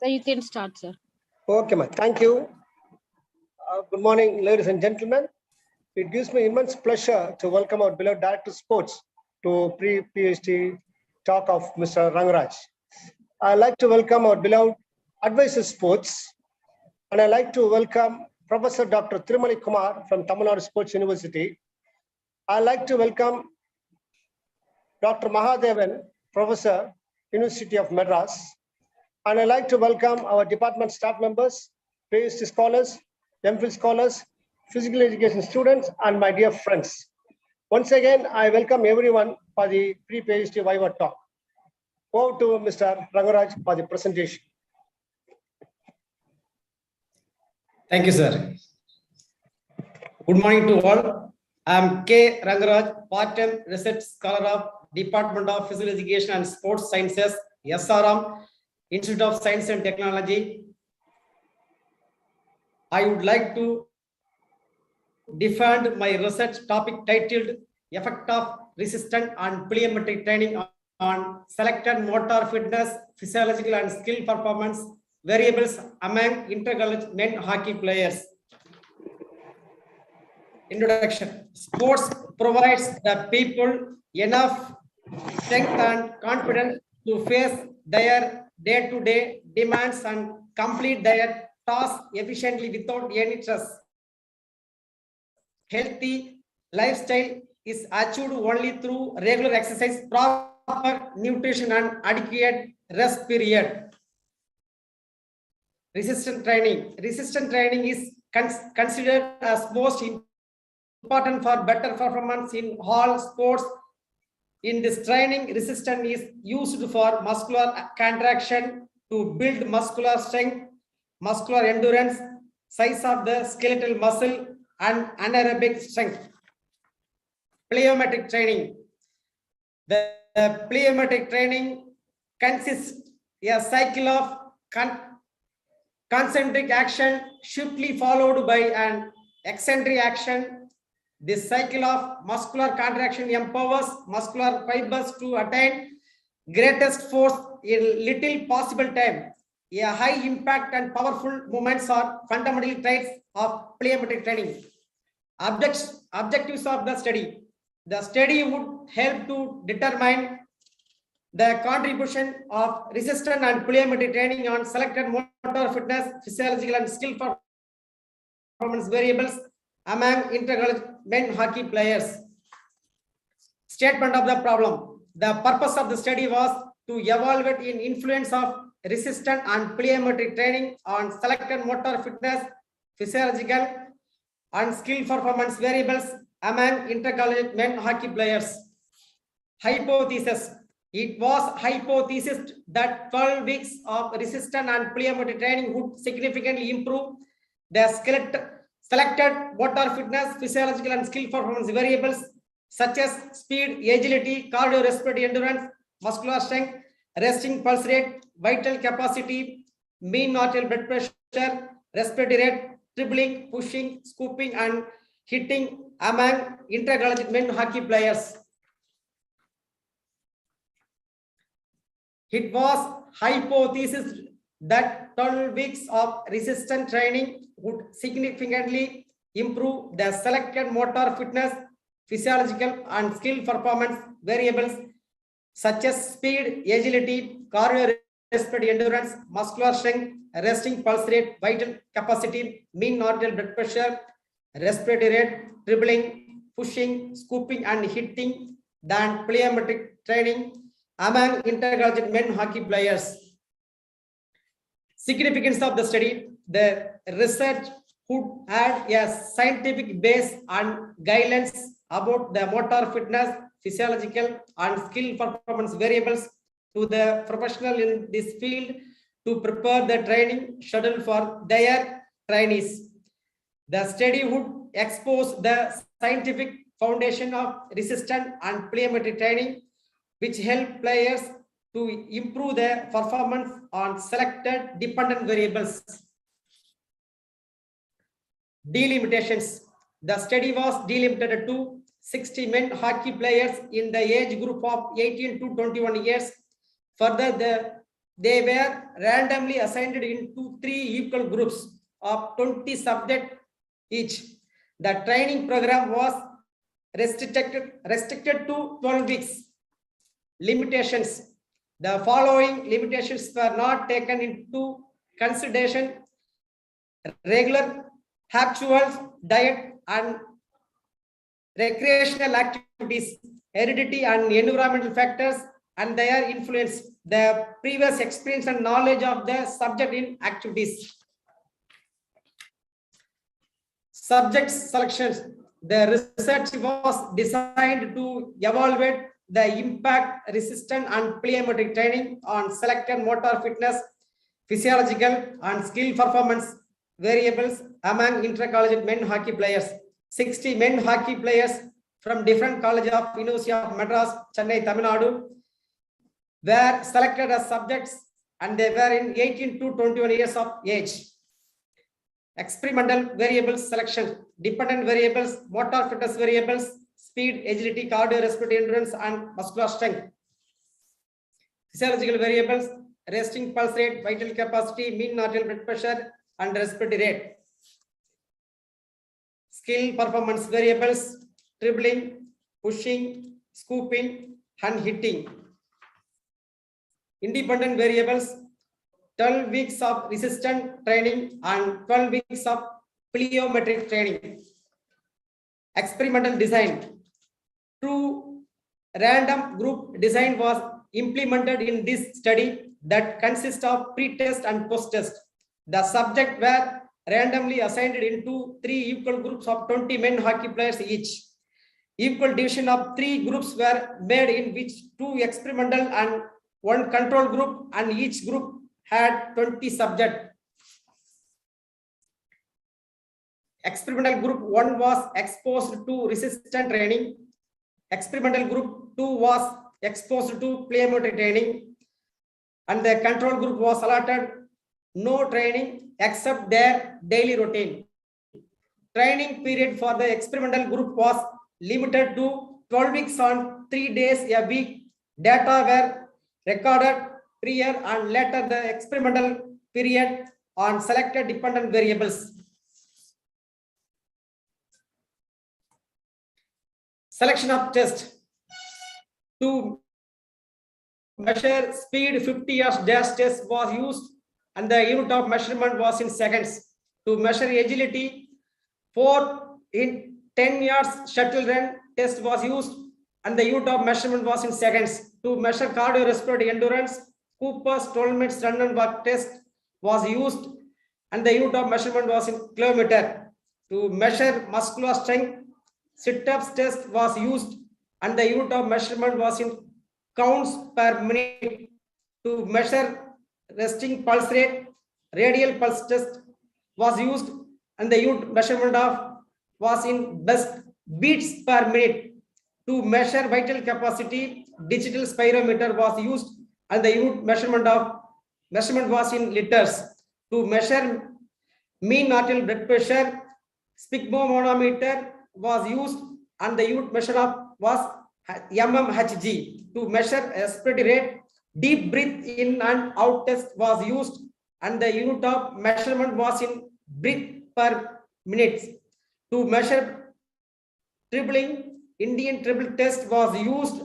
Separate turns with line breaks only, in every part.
So you can start, sir.
Okay, ma'am. Thank you. Good morning, ladies and gentlemen. It gives me immense pleasure to welcome our beloved Director of Sports to pre-PhD talk of Mr. RANGARAJ. I'd like to welcome our beloved Advisor Sports, and I'd like to welcome Professor Dr. Tirumali Kumar from Tamil Nadu Sports University. I'd like to welcome Dr. Mahadevan, Professor, University of Madras. And I'd like to welcome our department staff members, PhD scholars, MPhil scholars, physical education students, and my dear friends. Once again, I welcome everyone for the pre-PhD Viva talk. Over to Mr. RANGARAJ for the presentation.
Thank you, sir. Good morning to all. I am K. RANGARAJ, part-time research scholar of Department of Physical Education and Sports Sciences, SRM, Institute of Science and Technology. I would like to defend my research topic titled Effect of Resistance and Pliometric Training on Selected Motor Fitness, Physiological and Skill Performance Variables among Intercollegiate Men Hockey Players. Introduction. Sports provides the people enough strength and confidence to face their day-to-day demands and complete their tasks efficiently without any stress. Healthy lifestyle is achieved only through regular exercise, proper nutrition, and adequate rest period. Resistance training. Resistance training is considered as most important for better performance in all sports. In this training, resistance is used for muscular contraction to build muscular strength, muscular endurance, size of the skeletal muscle, and anaerobic strength. Pliometric training. The pliometric training consists a cycle of concentric action swiftly followed by an eccentric action. This cycle of muscular contraction empowers muscular fibers to attain greatest force in little possible time. A high impact and powerful movements are fundamental traits of pliometric training. Objectives of the study. The study would help to determine the contribution of resistance and pliometric training on selected motor fitness, physiological and skill performance variables among intercollegiate men hockey players. Statement of the problem. The purpose of the study was to evaluate the influence of resistance and pliometric training on selected motor fitness, physiological and skill performance variables among intercollegiate men hockey players. Hypothesis. It was hypothesized that 12 weeks of resistance and pliometric training would significantly improve the selected motor fitness, physiological and skill performance variables such as speed, agility, cardiorespiratory endurance, muscular strength, resting pulse rate, vital capacity, mean arterial blood pressure, respiratory rate, dribbling, pushing, scooping, and hitting among intercollegiate men hockey players. It was hypothesized that 12 weeks of resistance training would significantly improve the selected motor fitness, physiological and skill performance variables such as speed, agility, cardiorespiratory endurance, muscular strength, resting pulse rate, vital capacity, mean arterial blood pressure, respiratory rate, dribbling, pushing, scooping, and hitting than pliometric training among intercollegiate men hockey players. Significance of the study. The research would add a scientific base and guidelines about the motor fitness, physiological and skill performance variables to the professional in this field to prepare the training schedule for their trainees. The study would expose the scientific foundation of resistance and pliometric training, which help players to improve their performance on selected dependent variables. Delimitations. The study was delimited to 60 men hockey players in the age group of 18 to 21 years. Further, the They were randomly assigned into 3 equal groups of 20 subjects each. The training program was restricted to 12 weeks. Limitations. The following limitations were not taken into consideration: regular habitual diet and recreational activities, heredity and environmental factors and their influence, the previous experience and knowledge of the subject in activities. Subject selections. The research was designed to evaluate the impact, resistance and pliometric training on selected motor fitness, physiological and skill performance variables among inter-collegiate men hockey players. 60 men hockey players from different colleges of University of Madras, Chennai, Tamil Nadu were selected as subjects, and they were in 18 to 21 years of age. Experimental variables selection: dependent variables, motor fitness variables, speed, agility, cardiorespiratory endurance, and muscular strength. Physiological variables: resting pulse rate, vital capacity, mean arterial blood pressure, and respiratory rate. Skill performance variables: dribbling, pushing, scooping, and hitting. Independent variables: 12 weeks of resistance training and 12 weeks of pliometric training. Experimental design: 2 random group design was implemented in this study that consists of pre-test and post-test. The subjects were randomly assigned into 3 equal groups of 20 men hockey players each. Equal division of 3 groups were made, in which 2 experimental and 1 control group, and each group had 20 subjects. Experimental group 1 was exposed to resistance training. Experimental group 2 was exposed to pliometric training, and the control group was allotted no training except their daily routine. Training period for the experimental group was limited to 12 weeks on 3 days a week. Data were recorded prior and later the experimental period on selected dependent variables. Selection of test: to measure speed, 50 yards dash test was used, and the unit of measurement was in seconds. To measure agility, 4 in 10 yards shuttle run test was used, and the unit of measurement was in seconds. To measure cardiorespiratory endurance, Cooper's 12 minutes run and walk test was used, and the unit of measurement was in kilometer. To measure muscular strength, sit-ups test was used, and the unit of measurement was in counts per minute. To measure resting pulse rate, radial pulse test was used, and the unit measurement of was in best beats per minute. To measure vital capacity, digital spirometer was used, and the unit measurement was in liters. To measure mean arterial blood pressure, sphygmomanometer was used, and the unit measure of was mmHg. To measure respiratory rate, deep breath in and out test was used, and the unit of measurement was in breath per minute. To measure dribbling, Indian dribble test was used,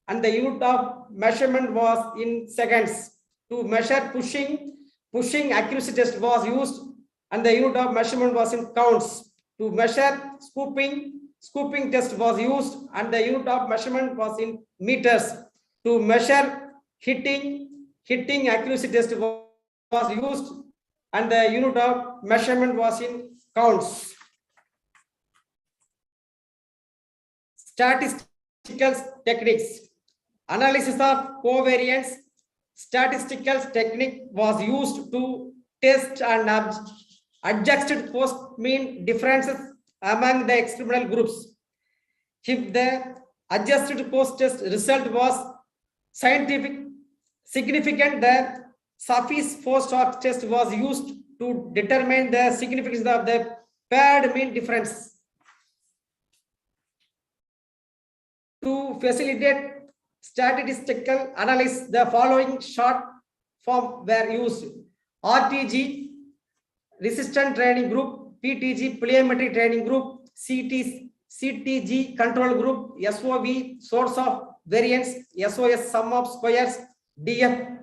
and the unit of measurement was in seconds. To measure pushing accuracy test was used, and the unit of measurement was in counts. To measure scooping test was used, and the unit of measurement was in meters. To measure hitting accuracy test was used, and the unit of measurement was in counts. Statistical techniques: analysis of covariance. Statistical technique was used to test and adjusted post-mean differences among the experimental groups. If the adjusted post-test result was significant, the Safi's post-hoc test was used to determine the significance of the paired mean difference. To facilitate statistical analysis, the following short form were used. RTG, resistance training group, PTG, pliometric training group, CTG, control group, SOV, source of variance, SOS, sum of squares, DF,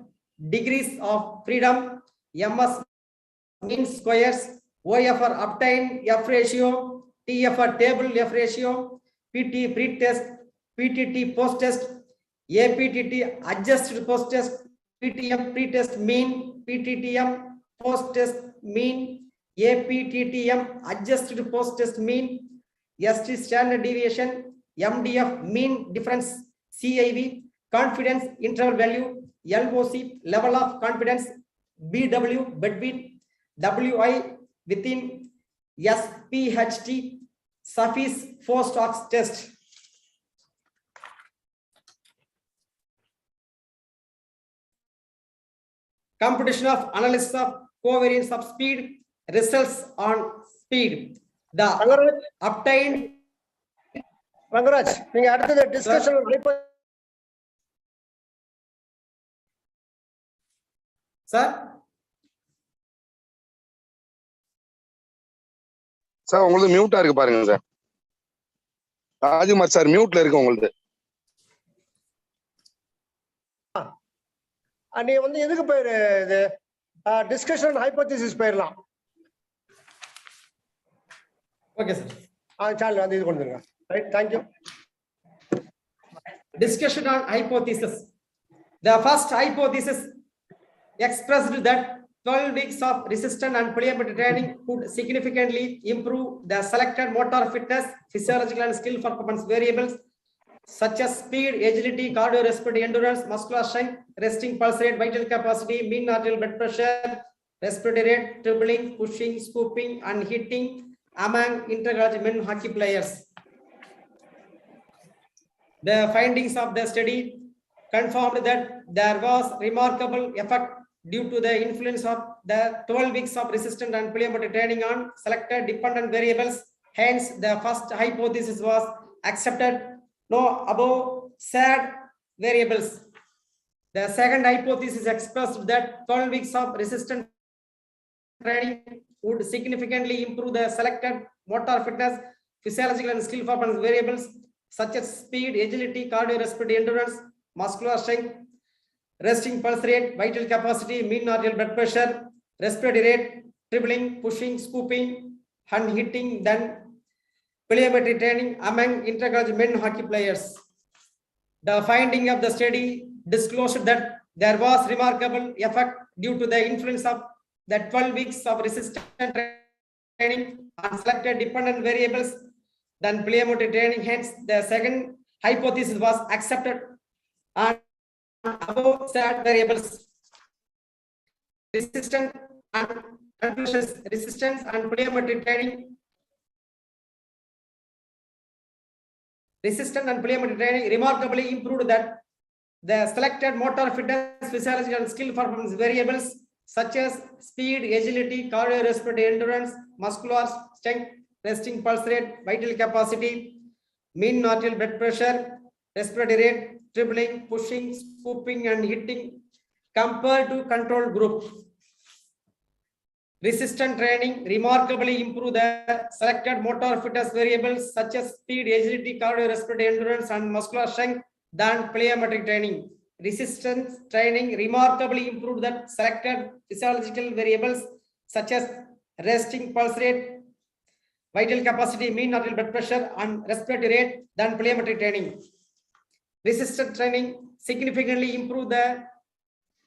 degrees of freedom, MS, mean squares, OFR, obtained F ratio, TFR, table F ratio, PT, pre-test, PTT, post-test, APTT, adjusted post-test, PTM, pre-test mean, PTTM, post-test mean, APTTM, adjusted post-test mean, ST, standard deviation, MDF, mean difference, CIV, confidence interval value, LOC, level of confidence, BW, between, WI, within, SPHT, surface force stocks test. Computation of analysis of covariance of speed, results on speed. The
Rangaraj,
obtained.
Rangaraj, நீங்க அடுத்தது discussion
sir
sir உங்களுக்கு மியூட்டா இருக்கு பாருங்க sir. Rajkumar sir மியூட்ல இருக்கு உங்களுக்கு.
நீங்க வந்து எதுக்கு போயிரு இது டிஸ்கஷன் ஹைபோதீசிஸ் போயிடலாம்.
Okay sir.
சால் வந்து இது கொண்டுங்க. Right, thank you.
Discussion on hypothesis. The first hypothesis expressed that 12 weeks of resistance and pliometric training could significantly improve the selected motor fitness, physiological and skill performance variables such as speed, agility, cardiorespiratory endurance, muscular strength, resting pulse rate, vital capacity, mean arterial blood pressure, respiratory rate, dribbling, pushing, scooping, and hitting among intercollegiate men hockey players. The findings of the study confirmed that there was remarkable effect due to the influence of the 12 weeks of resistance and pliometric training on selected dependent variables. Hence, the first hypothesis was accepted. No above said variables. The second hypothesis expressed that 12 weeks of resistance training would significantly improve the selected motor fitness, physiological and skill performance variables such as speed, agility, cardiorespiratory endurance, muscular strength, resting pulse rate, vital capacity, mean arterial blood pressure, respiratory rate, dribbling, pushing, scooping, and hitting than pliometric training among intercollegiate men hockey players. The finding of the study disclosed that there was remarkable effect due to the influence of the 12 weeks of resistance training on selected dependent variables than pliometric training. Hence, the second hypothesis was accepted and above said variables. Resistance and conclusions. Resistance and pliometric training. Resistance and pliometric training remarkably improved that the selected motor fitness, physiological and skill performance variables such as speed, agility, cardiorespiratory endurance, muscular strength, resting pulse rate, vital capacity, mean arterial blood pressure, respiratory rate, dribbling, pushing, scooping, and hitting compared to control group. Resistance training remarkably improved the selected motor fitness variables such as speed, agility, cardiorespiratory endurance, and muscular strength than pliometric training. Resistance training remarkably improved the selected physiological variables such as resting pulse rate, vital capacity, mean arterial blood pressure, and respiratory rate than pliometric training. Resistance training significantly improved the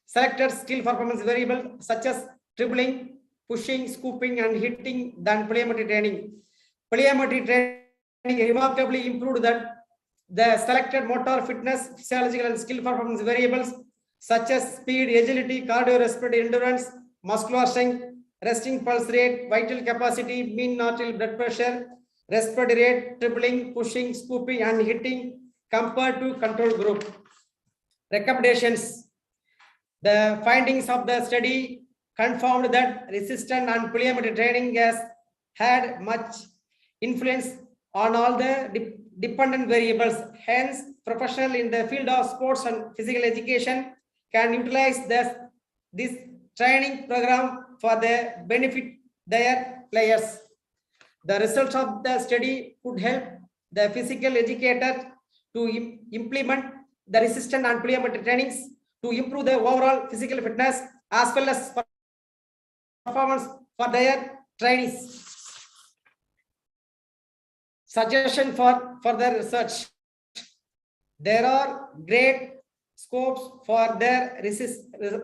selected skill performance variables such as dribbling, pushing, scooping, and hitting than pliometric training. Pliometric training remarkably improved that the selected motor fitness, physiological and skill performance variables such as speed, agility, cardiorespiratory endurance, muscular strength, resting pulse rate, vital capacity, mean arterial blood pressure, respiratory rate, dribbling, pushing, scooping, and hitting compared to control group. Recommendations. The findings of the study confirmed that resistance and pliometric training has had much influence on all the dependent variables. Hence, professionals in the field of sports and physical education can utilize the this training program for the benefit their players. The results of the study could help the physical educator to implement the resistance and pliometric trainings to improve the overall physical fitness as well as performance for their trainees. Suggestion for further research. There are great scopes for their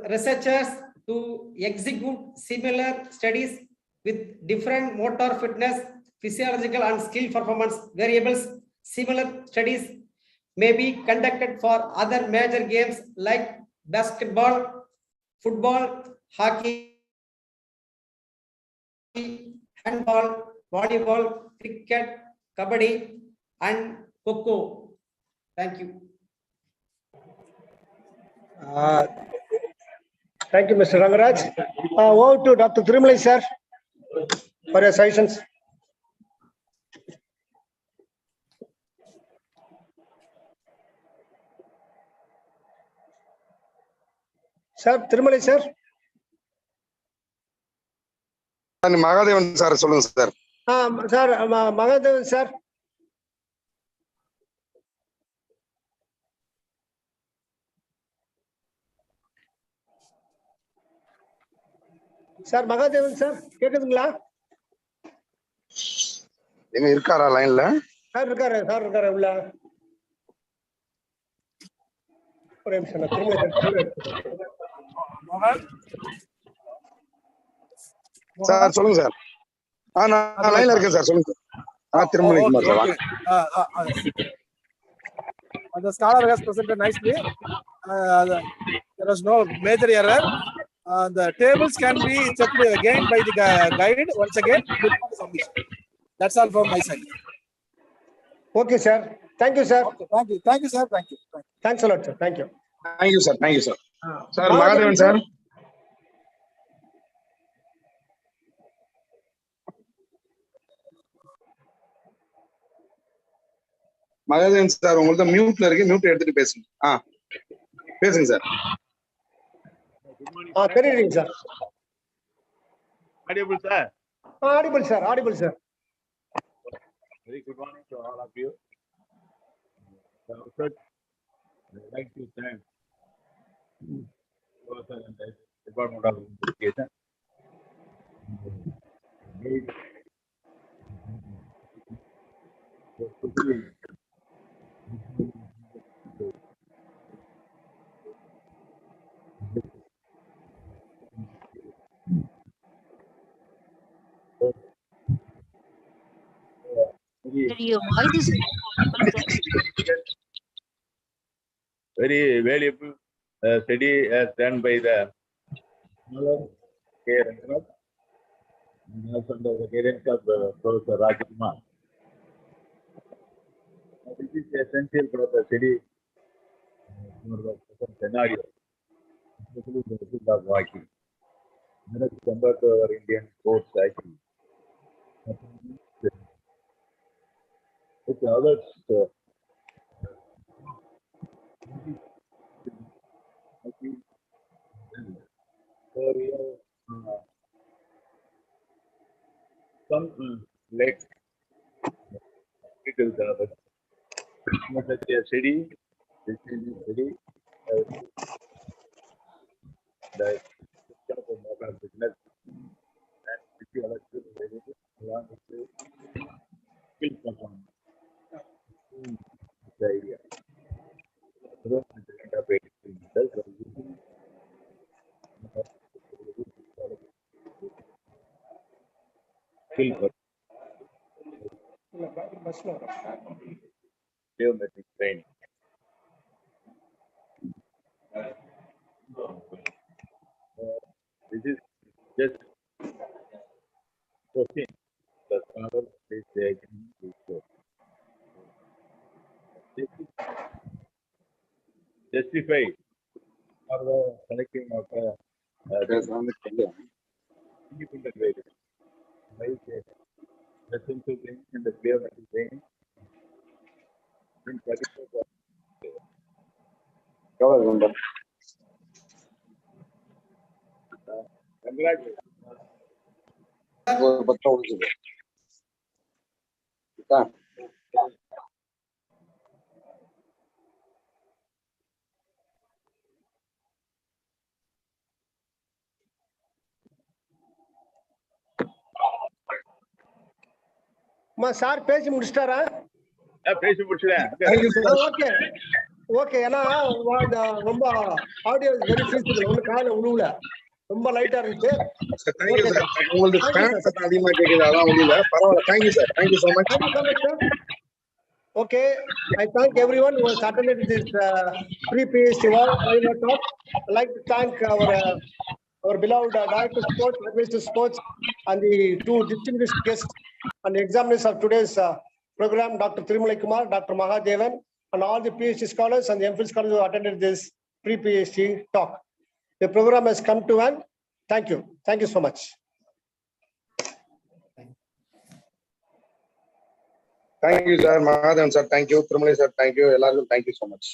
researchers to execute similar studies with different motor fitness, physiological and skill performance variables. Similar studies may be conducted for other major games like basketball, football, hockey, handball, volleyball, cricket, kabaddi, and kho-kho. Thank you.
Thank you, Mr. Rangaraj. Over to Dr. Thirumalai, sir, for your suggestions. Sir, Thirumalai, sir.
Mahadevan sir சொல்லுங்க sir.
Sir, Magadevan, sir. Sir, Magadevan, sir. கேக்குதுங்களா?
எங்க இருக்காரா லைன்ல?
Sir இருக்காரு உள்ள. ஒரு நிமிஷம்
sir சொல்லுங்க சார். நான் லைன்ல இருக்கேன் சார், சொல்லுங்க sir. Thirumalaikumar sir.
The scholar has presented nicely. There was no major error. The tables can be checked again by the guide once again before submission. That's all from my side.
Okay, sir. Thank you, sir.
Okay, thank you, sir. Thank you.
Thanks a lot, sir. Thank you.
Thank you, sir. Thank you, sir. Sir, Magadevan, sir. Mahadevan sir, உங்களுக்கு மியூட்ல இருக்கு, mute எடுத்துட்டு பேசுங்க. பேசுங்க sir.
தெரியுங்க sir.
Audible, sir.
Audible, sir.
Very good morning to all of you. I'd like to thank the Department of Education.
Your voice is
very valuable study as done by the RANGARAJ and also under the guidance of Professor Rajkumar. This is essential for the study for the present scenario, especially in the field of hockey. Let us convert our Indian sports hockey. With others, some legs such as city, the business and physiological along with the skill performance. The idea. Pliometic Training. This is just question. The scholar is justify for the selecting of independent variable. The simple thing in the pliometric training in particular. Rangaraj.
ஒரு பக்கம் ஒழிச்சுது.
Sir பேசி முடிச்சிட்டாரா?
பேசி முடிச்சுட்டேன்.
Thank you sir.
Okay okay. ஏன்னா ரொம்ப audio very feasible, ஒண்ணு கால உழுவுல, ரொம்ப லைட்டா இருந்துச்சு.
Thank you sir. உங்களுக்கு ஸ்பேம் சத்தம் அதிகமா கேக்குது, அதான் ஒண்ணுல. பரவாயில்ல. Thank you sir. Thank you so much.
Thank you so much, sir. Okay, I thank everyone who has attended this pre-PhD webinar talk. I'd like to thank our beloved Director of Sports, Administrator of Sports, and the two distinguished guests and the examiners of today's program, Dr. Thirumalai Kumar, Dr. Mahadevan, and all the PhD scholars and the MPhil scholars who attended this pre-PhD talk. The program has come to an end. Thank you. Thank you so much.
Thank you sir. Mahadevan sir, thank you. Thirumalai sir, thank you. எல்லாருக்கும் thank you so much.